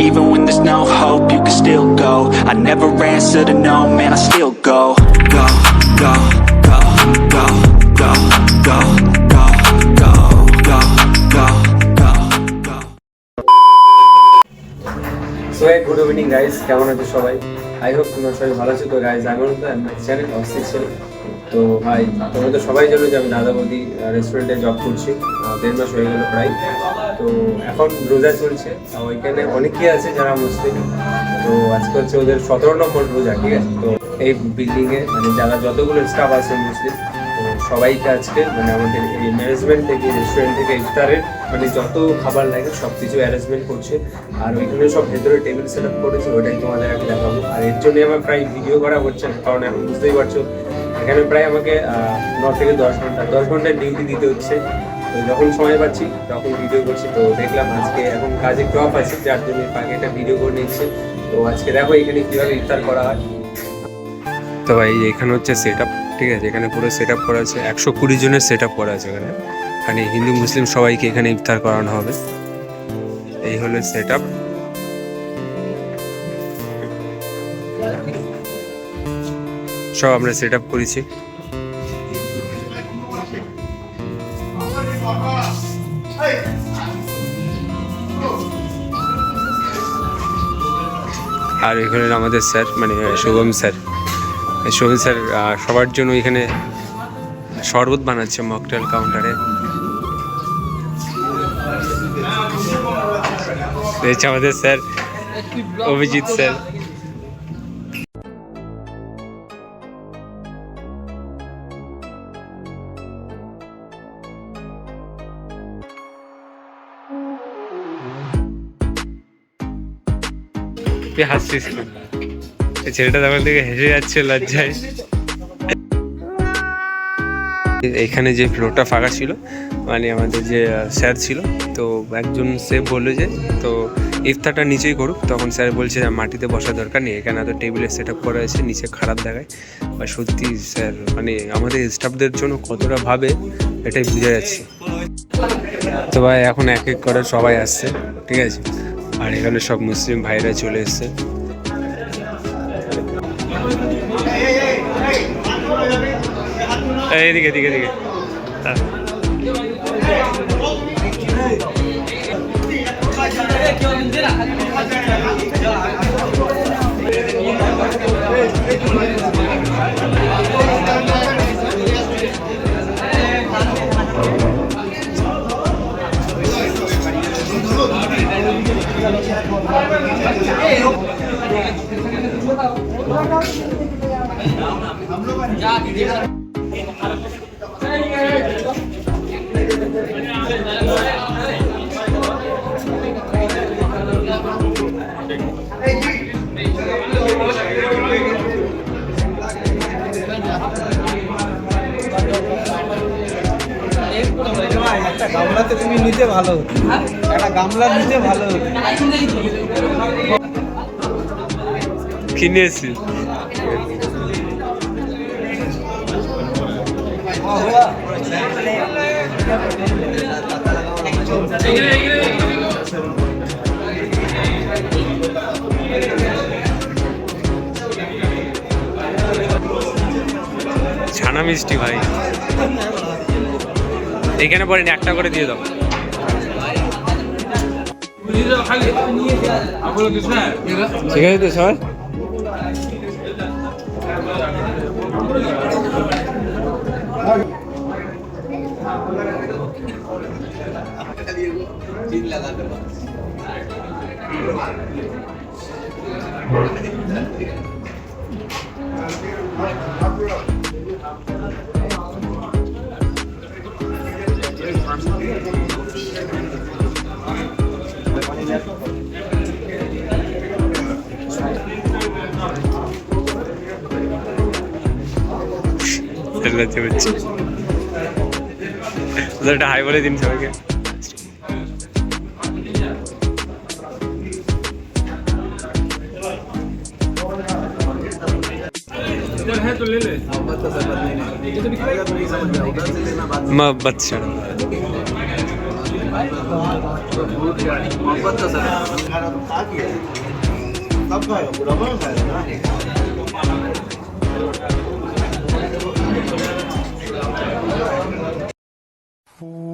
Even when there's no hope, you can still go. I never answer to no, man, I still go. Go, go, go, go, go, go, go, go, go, go, go, go. So hey, good evening guys, কেমন আছো সবাই? I hope তোমরা সবাই ভালো আছো। তো guys আমি আমার চ্যানেল অফিসিয়াল। তো ভাই তোমরা তো সবাই জানো যে আমি দাদা বৌদি রেস্টুরেন্টে জব করছি, 1.5 মাস হয়ে গেল প্রায়। তো এখন রোজা চলছে, ওইখানে অনেকেই আছে যারা মুসলিম। তো আজকে হচ্ছে ওদের 17 নম্বর রোজা, ঠিক আছে? তো এই বিল্ডিংয়ে মানে যারা যতগুলো স্টাফ আছে মুসলিম, তো সবাইকে আজকে মানে আমাদের এই ম্যানেজমেন্ট থেকে রেস্টুরেন্ট থেকে ইফতারের মানে যত খাবার লাগে সব কিছু অ্যারেঞ্জমেন্ট করছে। আর ওইখানে সব ভেতরে টেবিল সেট আপ করেছে, ওইটাই তোমাদের আগে দেখাবো। আর এর জন্যই আমার প্রায় ভিডিও করা হচ্ছে না, কারণ এখন বুঝতেই পারছো এখানে প্রায় আমাকে 9 থেকে 10 ঘন্টার ডিউটি দিতে হচ্ছে। তো যখন সময় পাচ্ছি তখন ভিডিও করছি। তো দেখলাম আজকে এখন কাজে টপ আছে, যার জন্য পাখি একটা ভিডিও করে নিচ্ছে। তো আজকে দেখো এখানে কীভাবে ইফতার করা হয়। তো ভাই এখানে হচ্ছে সেট আপ, ঠিক আছে? এখানে পুরো সেট আপ করা আছে, 120 জনের সেট আপ করা আছে এখানে। মানে হিন্দু মুসলিম সবাইকে এখানে ইফতার করানো হবে। এই হলো সেট আপ। সব আমরা সেট আপ করেছি। আর এখানে আমাদের স্যার মানে শুভম স্যার সবার জন্য এখানে শরবত বানাচ্ছে মকটেল কাউন্টারে। আমাদের স্যার অভিজিৎ স্যার। হাসছিস, ছেলেটা তখন থেকে হেসে যাচ্ছে লজ্জায়। এখানে যে ফ্লোরটা ফাঁকা ছিল, মানে আমাদের যে স্যার ছিল, তো একজন স্যার বললো যে তো ইফতারটা নিচেই করুক। তখন স্যার বলছে মাটিতে বসার দরকার নেই, এখানে এত টেবিলে সেট আপ করা আছে, নিচে খারাপ দেখায়। বা সত্যি স্যার মানে আমাদের স্টাফদের জন্য কতটা ভাবে এটাই বুঝে যাচ্ছে। তো ভাই এখন এক এক করে সবাই আসছে, ঠিক আছে? আর এখানে সব মুসলিম ভাইরা চলে এসছে। এদিকে এদিকে এদিকে একটা গামলাতে তুমি নিতে ভালো হতো, একটা গামলা নিতে ভালো হতো। কিনেছি ছানা মিষ্টি ভাই, এখানে পরে একটা করে দিয়ে দাও। ঠিক আছে তো সবাই? হাই বলে দিন সবাইকে। मोहब्बत से मोहब्बत तो सर सब खाएगा पूरा बन खाएगा ना For